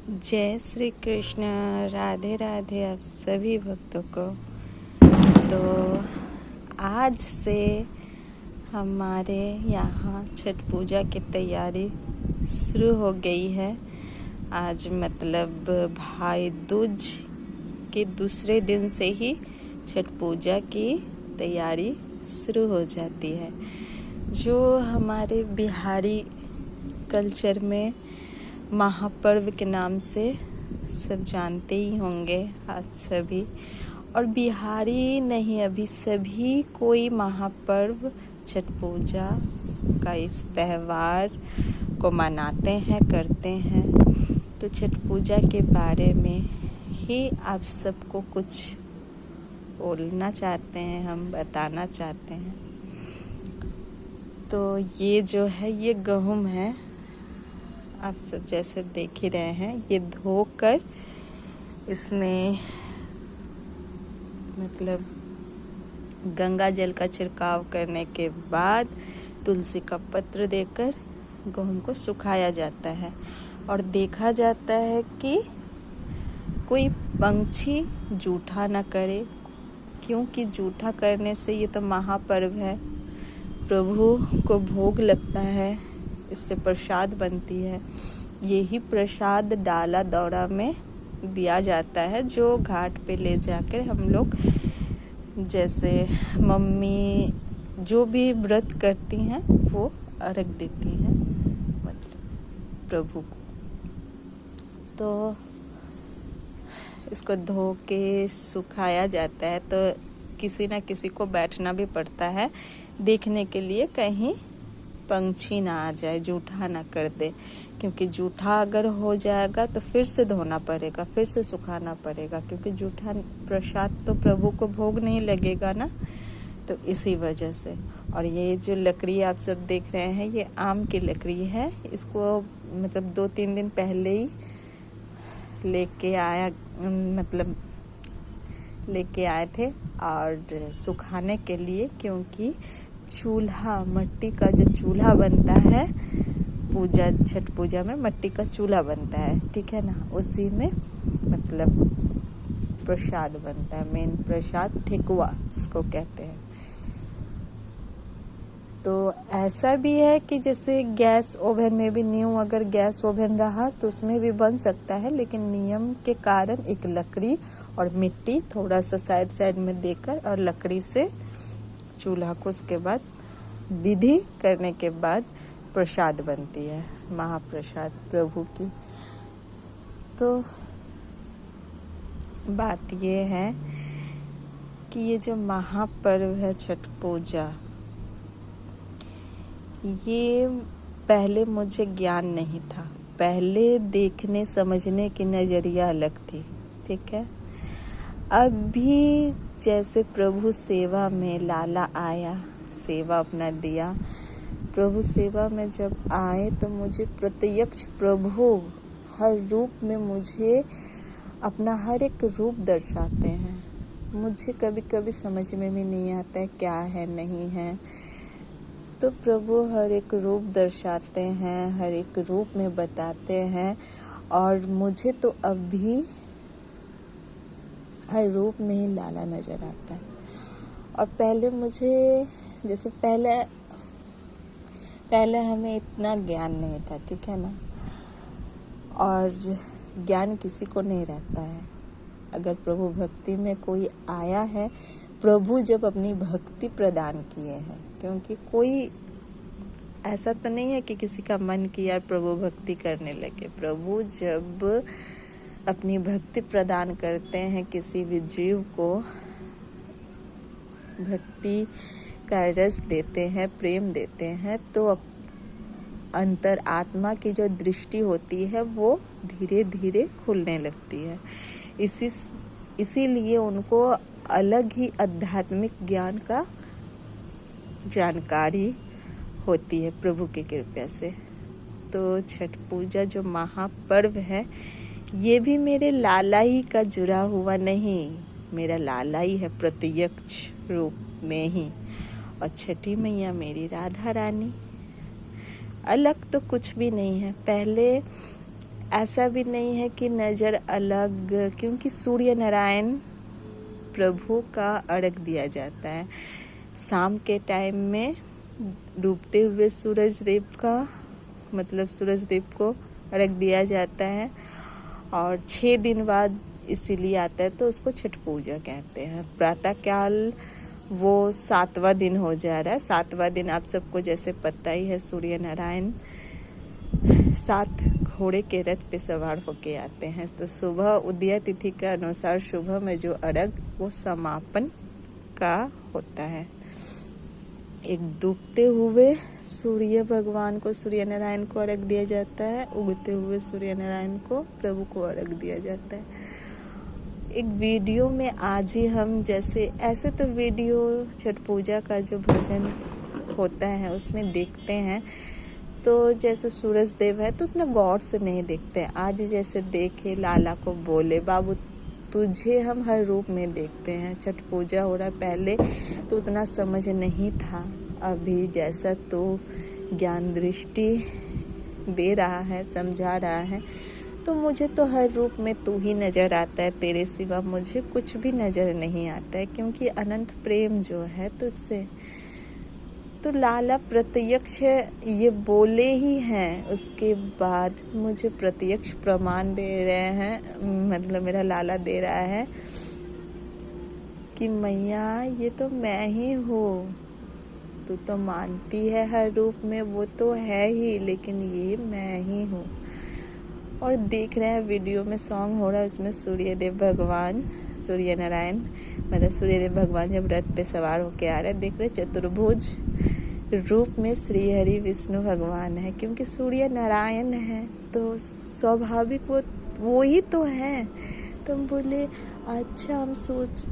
जय श्री कृष्ण। राधे राधे आप सभी भक्तों को। तो आज से हमारे यहाँ छठ पूजा की तैयारी शुरू हो गई है। आज मतलब भाई दूज के दूसरे दिन से ही छठ पूजा की तैयारी शुरू हो जाती है, जो हमारे बिहारी कल्चर में महापर्व के नाम से सब जानते ही होंगे आज सभी। और बिहारी नहीं, अभी सभी कोई महापर्व छठ पूजा का इस त्यौहार को मनाते हैं, करते हैं। तो छठ पूजा के बारे में ही आप सबको कुछ बोलना चाहते हैं, हम बताना चाहते हैं। तो ये जो है ये गेहूं है, आप सब जैसे देख ही रहे हैं। ये धोकर इसमें मतलब गंगा जल का छिड़काव करने के बाद तुलसी का पत्र देकर गेहूं को सुखाया जाता है। और देखा जाता है कि कोई पंछी जूठा ना करे, क्योंकि जूठा करने से ये तो महापर्व है, प्रभु को भोग लगता है, इससे प्रसाद बनती है। यही प्रसाद डाला दौरा में दिया जाता है, जो घाट पे ले जाकर हम लोग जैसे मम्मी जो भी व्रत करती हैं वो अर्घ देती हैं मतलब प्रभु को। तो इसको धो के सुखाया जाता है, तो किसी ना किसी को बैठना भी पड़ता है देखने के लिए, कहीं पंछी ना आ जाए, जूठा ना कर दे। क्योंकि जूठा अगर हो जाएगा तो फिर से धोना पड़ेगा, फिर से सुखाना पड़ेगा, क्योंकि जूठा प्रसाद तो प्रभु को भोग नहीं लगेगा ना। तो इसी वजह से। और ये जो लकड़ी आप सब देख रहे हैं, ये आम की लकड़ी है। इसको मतलब 2-3 दिन पहले ही लेके आए थे और सुखाने के लिए, क्योंकि चूल्हा, मट्टी का जो चूल्हा बनता है पूजा, छठ पूजा में मट्टी का चूल्हा बनता है, ठीक है ना, उसी में मतलब प्रसाद बनता है। मेन प्रसाद ठेकुआ जिसको कहते हैं। तो ऐसा भी है कि जैसे गैस ओवन में भी, न्यू अगर गैस ओवन रहा तो उसमें भी बन सकता है, लेकिन नियम के कारण एक लकड़ी और मिट्टी थोड़ा सा साइड में देकर और लकड़ी से चूल्हा को उसके बाद विधि करने के बाद प्रसाद बनती है, महाप्रसाद प्रभु की। तो बात ये है कि ये जो महापर्व है छठ पूजा, ये पहले मुझे ज्ञान नहीं था। पहले देखने समझने की नज़रिया अलग थी, ठीक है। अभी जैसे प्रभु सेवा में लाला आया, सेवा अपना दिया, प्रभु सेवा में जब आए तो मुझे प्रत्यक्ष प्रभु हर रूप में मुझे अपना हर एक रूप दर्शाते हैं। मुझे कभी कभी समझ में भी नहीं आता है क्या है नहीं है, तो प्रभु हर एक रूप दर्शाते हैं, हर एक रूप में बताते हैं। और मुझे तो अभी हर रूप में ही लाला नजर आता है। और पहले मुझे जैसे पहले हमें इतना ज्ञान नहीं था, ठीक है ना। और ज्ञान किसी को नहीं रहता है। अगर प्रभु भक्ति में कोई आया है, प्रभु जब अपनी भक्ति प्रदान किए हैं, क्योंकि कोई ऐसा तो नहीं है कि किसी का मन किया प्रभु भक्ति करने लगे। प्रभु जब अपनी भक्ति प्रदान करते हैं किसी भी जीव को, भक्ति का रस देते हैं, प्रेम देते हैं, तो अंतर आत्मा की जो दृष्टि होती है वो धीरे धीरे खुलने लगती है। इसीलिए उनको अलग ही आध्यात्मिक ज्ञान का जानकारी होती है प्रभु की कृपा से। तो छठ पूजा जो महापर्व है, ये भी मेरे लाला ही का जुड़ा हुआ नहीं, मेरा लाला ही है प्रत्यक्ष रूप में ही। और छठी मैया मेरी राधा रानी, अलग तो कुछ भी नहीं है। पहले ऐसा भी नहीं है कि नज़र अलग, क्योंकि सूर्य नारायण प्रभु का अर्घ दिया जाता है शाम के टाइम में। डूबते हुए सूरज देव का मतलब सूरज देव को अर्घ दिया जाता है और 6 दिन बाद इसीलिए आता है, तो उसको छठ पूजा कहते हैं। प्रातःकाल वो 7वां दिन हो जा रहा है। 7वां दिन आप सबको जैसे पता ही है, सूर्य नारायण 7 घोड़े के रथ पे सवार होके आते हैं। तो सुबह उदय तिथि के अनुसार सुबह में जो अर्घ वो समापन का होता है। एक डूबते हुए सूर्य भगवान को, सूर्य नारायण को अर्घ दिया जाता है, उगते हुए सूर्य नारायण को प्रभु को अर्घ दिया जाता है। एक वीडियो में आज ही हम जैसे ऐसे तो वीडियो छठ पूजा का जो भजन होता है उसमें देखते हैं, तो जैसे सूरज देव है तो उतना गौर से नहीं देखते हैं। आज जैसे देखे, लाला को बोले बाबू तुझे हम हर रूप में देखते हैं। छठ पूजा हो रहा है, पहले तो उतना समझ नहीं था, अभी जैसा तो ज्ञान दृष्टि दे रहा है, समझा रहा है, तो मुझे तो हर रूप में तू ही नज़र आता है, तेरे सिवा मुझे कुछ भी नज़र नहीं आता है। क्योंकि अनंत प्रेम जो है तुझसे, तो लाला प्रत्यक्ष ये बोले ही हैं, उसके बाद मुझे प्रत्यक्ष प्रमाण दे रहे हैं, मतलब मेरा लाला दे रहा है कि मैया ये तो मैं ही हूँ। तू तो मानती है हर रूप में, वो तो है ही, लेकिन ये मैं ही हूँ। और देख रहे हैं वीडियो में सॉन्ग हो रहा है, उसमें सूर्यदेव भगवान, सूर्य नारायण मतलब सूर्यदेव भगवान जब रथ पे सवार होके आ रहे हैं, देख रहे चतुर्भुज रूप में श्री हरि विष्णु भगवान है। क्योंकि सूर्य नारायण है तो स्वाभाविक वो ही तो है। तो हम बोले अच्छा,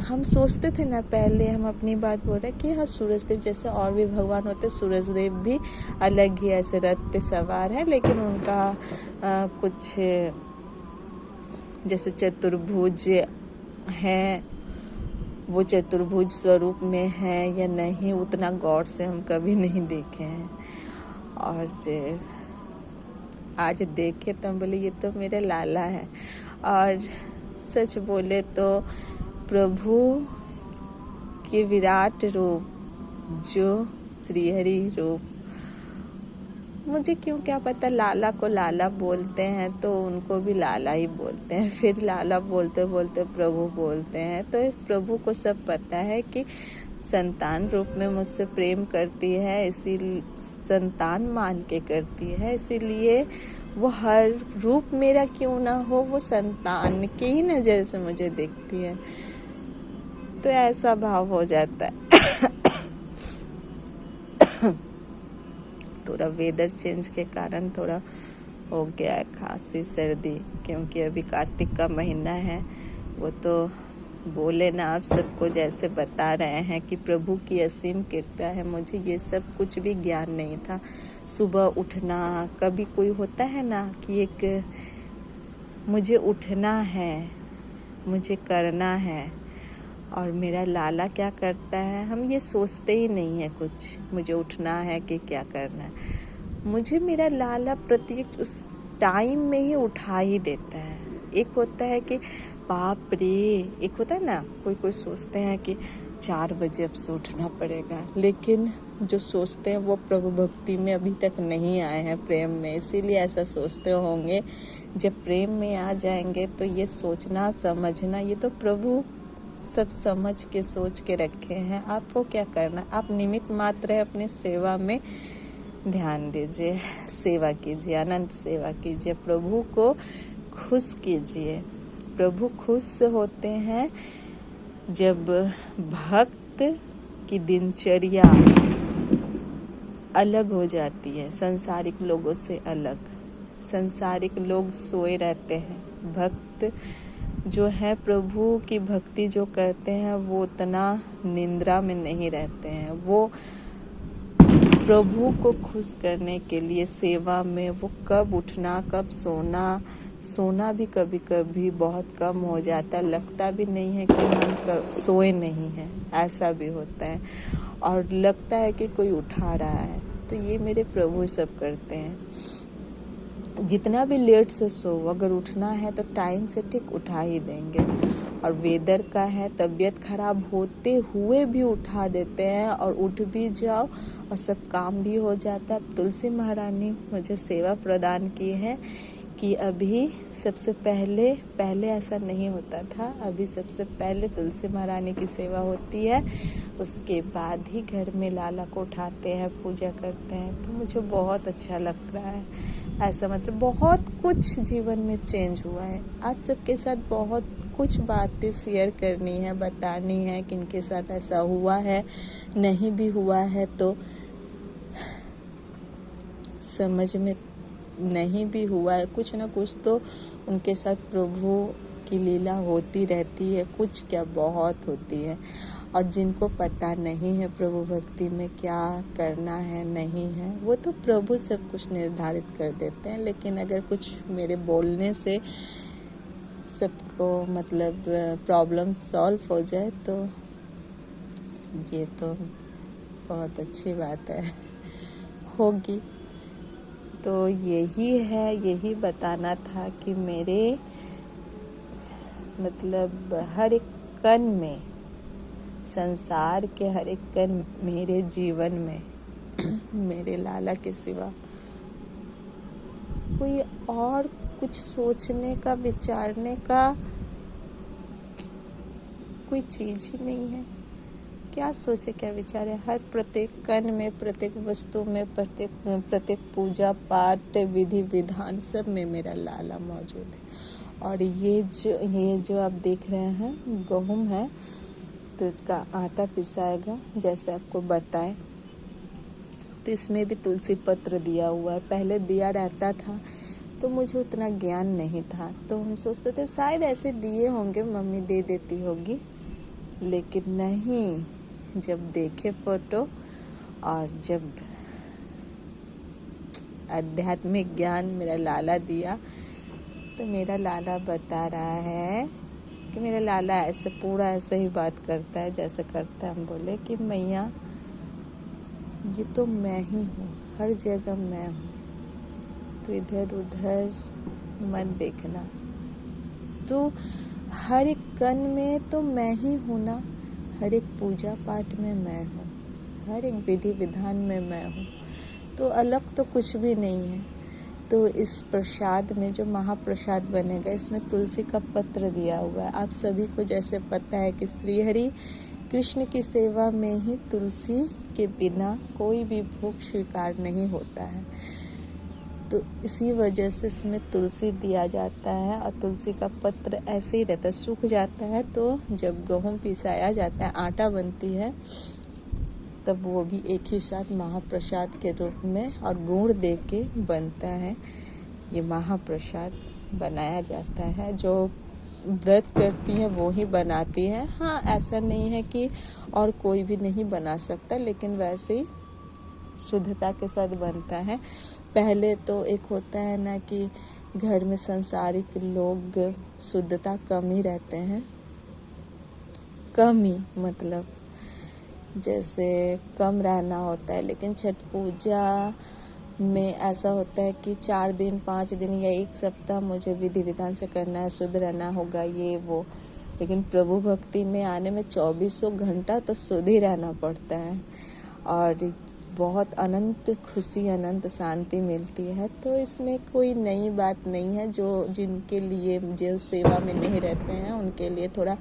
हम सोचते थे ना, पहले हम अपनी बात बोल रहे कि हाँ सूरजदेव जैसे और भी भगवान होते, सूरजदेव भी अलग ही ऐसे रथ पे सवार है, लेकिन उनका कुछ जैसे चतुर्भुज है, वो चतुर्भुज स्वरूप में है या नहीं, उतना गौर से हम कभी नहीं देखे हैं। और आज देखे तो हम बोले ये तो मेरे लाला है। और सच बोले तो प्रभु के विराट रूप जो श्रीहरि रूप, मुझे क्यों क्या पता, लाला को लाला बोलते हैं तो उनको भी लाला ही बोलते हैं, फिर लाला बोलते बोलते प्रभु बोलते हैं। तो प्रभु को सब पता है कि संतान रूप में मुझसे प्रेम करती है, इसी संतान मान के करती है, इसीलिए वो हर रूप मेरा क्यों ना हो, वो संतान की ही नज़र से मुझे देखती है। तो ऐसा भाव हो जाता है। थोड़ा वेदर चेंज के कारण थोड़ा हो गया है खांसी सर्दी, क्योंकि अभी कार्तिक का महीना है। वो तो बोले ना आप सबको जैसे बता रहे हैं कि प्रभु की असीम कृपा है। मुझे ये सब कुछ भी ज्ञान नहीं था। सुबह उठना, कभी कोई होता है ना कि एक मुझे उठना है, मुझे करना है, और मेरा लाला क्या करता है, हम ये सोचते ही नहीं है कुछ मुझे उठना है कि क्या करना है। मुझे मेरा लाला प्रत्येक उस टाइम में ही उठा ही देता है। एक होता है कि बाप रे, एक होता है ना कोई सोचते हैं कि 4 बजे अब से उठना पड़ेगा, लेकिन जो सोचते हैं वो प्रभु भक्ति में अभी तक नहीं आए हैं, प्रेम में, इसीलिए ऐसा सोचते होंगे। जब प्रेम में आ जाएंगे तो ये सोचना समझना, ये तो प्रभु सब समझ के सोच के रखे हैं। आपको क्या करना, आप निमित्त मात्र है, अपनी सेवा में ध्यान दीजिए, सेवा कीजिए, अनंत सेवा कीजिए, प्रभु को खुश कीजिए। प्रभु खुश होते हैं जब भक्त की दिनचर्या अलग हो जाती है, संसारिक लोगों से अलग। संसारिक लोग सोए रहते हैं, भक्त जो है प्रभु की भक्ति जो करते हैं वो उतना निंद्रा में नहीं रहते हैं। वो प्रभु को खुश करने के लिए सेवा में वो कब उठना कब सोना भी कभी कभी बहुत कम हो जाता है, लगता भी नहीं है कि हम सोए नहीं हैं, ऐसा भी होता है, और लगता है कि कोई उठा रहा है। तो ये मेरे प्रभु सब करते हैं, जितना भी लेट से सो, अगर उठना है तो टाइम से ठीक उठा ही देंगे। और वेदर का है, तबीयत खराब होते हुए भी उठा देते हैं और उठ भी जाओ और सब काम भी हो जाता है। तुलसी महारानी मुझे सेवा प्रदान की है कि अभी सबसे पहले ऐसा नहीं होता था, अभी सबसे पहले तुलसी महारानी की सेवा होती है, उसके बाद ही घर में लाला को उठाते हैं, पूजा करते हैं। तो मुझे बहुत अच्छा लग रहा है ऐसा, मतलब बहुत कुछ जीवन में चेंज हुआ है। आप सबके साथ बहुत कुछ बातें शेयर करनी है, बतानी है कि इनके साथ ऐसा हुआ है, नहीं भी हुआ है तो समझ में नहीं भी हुआ है, कुछ ना कुछ तो उनके साथ प्रभु की लीला होती रहती है, कुछ क्या बहुत होती है। और जिनको पता नहीं है प्रभु भक्ति में क्या करना है नहीं है, वो तो प्रभु सब कुछ निर्धारित कर देते हैं। लेकिन अगर कुछ मेरे बोलने से सबको मतलब प्रॉब्लम सॉल्व हो जाए तो ये तो बहुत अच्छी बात है, होगी। तो यही है, यही बताना था कि मेरे मतलब हर एक कण में, संसार के हर एक कण मेरे जीवन में मेरे लाला के सिवा कोई और कुछ सोचने का, विचारने का कोई चीज ही नहीं है। क्या सोचे, क्या विचारे। हर प्रत्येक कण में, प्रत्येक वस्तु में, प्रत्येक पूजा पाठ, विधि विधान सब में मेरा लाला मौजूद है। और ये जो आप देख रहे हैं गेहूं है, तो इसका आटा पिसाएगा जैसे आपको बताएं। तो इसमें भी तुलसी पत्र दिया हुआ है, पहले दिया रहता था तो मुझे उतना ज्ञान नहीं था, तो हम सोचते थे शायद ऐसे दिए होंगे, मम्मी दे देती होगी। लेकिन नहीं, जब देखे फोटो और जब आध्यात्मिक ज्ञान मेरा लाला दिया, तो मेरा लाला बता रहा है कि मेरा लाला ऐसे पूरा ऐसे ही बात करता है जैसे करता है। हम बोले कि मैया ये तो मैं ही हूँ, हर जगह मैं हूँ, तो इधर उधर मत देखना। तो हर एक कण में तो मैं ही हूँ ना, हर एक पूजा पाठ में मैं हूँ, हर एक विधि विधान में मैं हूँ, तो अलग तो कुछ भी नहीं है। तो इस प्रसाद में जो महाप्रसाद बनेगा, इसमें तुलसी का पत्र दिया हुआ है। आप सभी को जैसे पता है कि श्रीहरि कृष्ण की सेवा में ही तुलसी के बिना कोई भी भोग स्वीकार नहीं होता है, तो इसी वजह से इसमें तुलसी दिया जाता है। और तुलसी का पत्र ऐसे ही रहता है, सूख जाता है, तो जब गेहूं पिसाया जाता है, आटा बनती है, तब वो भी एक ही साथ महाप्रसाद के रूप में और गुड़ दे के बनता है। ये महाप्रसाद बनाया जाता है, जो व्रत करती हैं वो ही बनाती हैं। हाँ, ऐसा नहीं है कि और कोई भी नहीं बना सकता, लेकिन वैसे ही शुद्धता के साथ बनता है। पहले तो एक होता है ना कि घर में संसारिक लोग शुद्धता कम ही रहते हैं, कम ही मतलब जैसे कम रहना होता है। लेकिन छठ पूजा में ऐसा होता है कि 4 दिन 5 दिन या 1 सप्ताह मुझे विधि विधान से करना है, शुद्ध रहना होगा, ये वो। लेकिन प्रभु भक्ति में आने में 2400 घंटा तो शुद्ध ही रहना पड़ता है, और बहुत अनंत खुशी, अनंत शांति मिलती है। तो इसमें कोई नई बात नहीं है। जिनके लिए, जो सेवा में नहीं रहते हैं, उनके लिए थोड़ा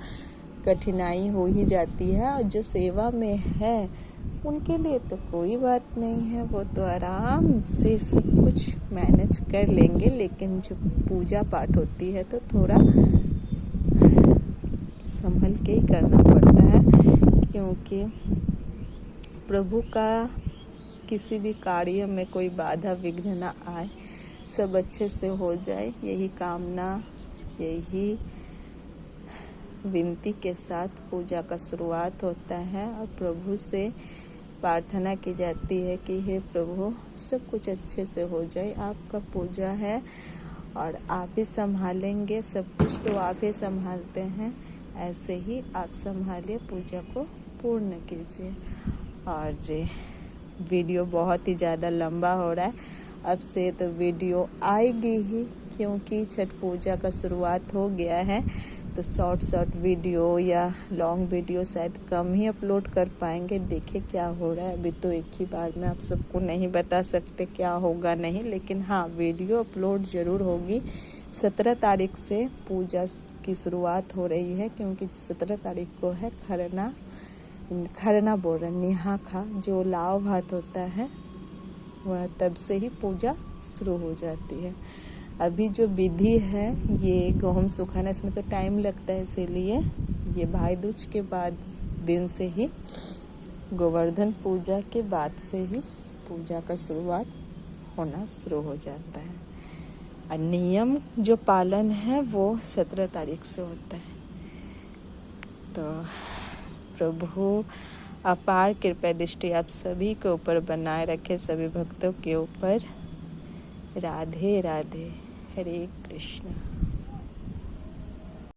कठिनाई हो ही जाती है, और जो सेवा में है उनके लिए तो कोई बात नहीं है, वो तो आराम से सब कुछ मैनेज कर लेंगे। लेकिन जो पूजा पाठ होती है तो थोड़ा संभल के ही करना पड़ता है, क्योंकि प्रभु का किसी भी कार्य में कोई बाधा विघ्न ना आए, सब अच्छे से हो जाए, यही कामना, यही विनती के साथ पूजा का शुरुआत होता है। और प्रभु से प्रार्थना की जाती है कि हे प्रभु, सब कुछ अच्छे से हो जाए, आपका पूजा है और आप ही संभालेंगे सब कुछ, तो आप ही संभालते हैं, ऐसे ही आप संभालिए, पूजा को पूर्ण कीजिए। और वीडियो बहुत ही ज़्यादा लंबा हो रहा है, अब से तो वीडियो आएगी ही, क्योंकि छठ पूजा का शुरुआत हो गया है। तो शॉर्ट वीडियो या लॉन्ग वीडियो शायद कम ही अपलोड कर पाएंगे। देखिए क्या हो रहा है। अभी तो एक ही बार में आप सबको नहीं बता सकते क्या होगा नहीं, लेकिन हाँ वीडियो अपलोड ज़रूर होगी। 17 तारीख से पूजा की शुरुआत हो रही है, क्योंकि 17 तारीख को है खरना बोल रहे नेहा खा, जो लाव भात होता है वह तब से ही पूजा शुरू हो जाती है। अभी जो विधि है ये गेहूं सुखाना, इसमें तो टाइम लगता है, इसीलिए ये भाई दूज के बाद दिन से ही, गोवर्धन पूजा के बाद से ही पूजा का शुरुआत होना शुरू हो जाता है। और नियम जो पालन है वो 17 तारीख से होता है। तो प्रभु अपार कृपा दृष्टि आप सभी के ऊपर बनाए रखे, सभी भक्तों के ऊपर। राधे राधे, हरे कृष्ण।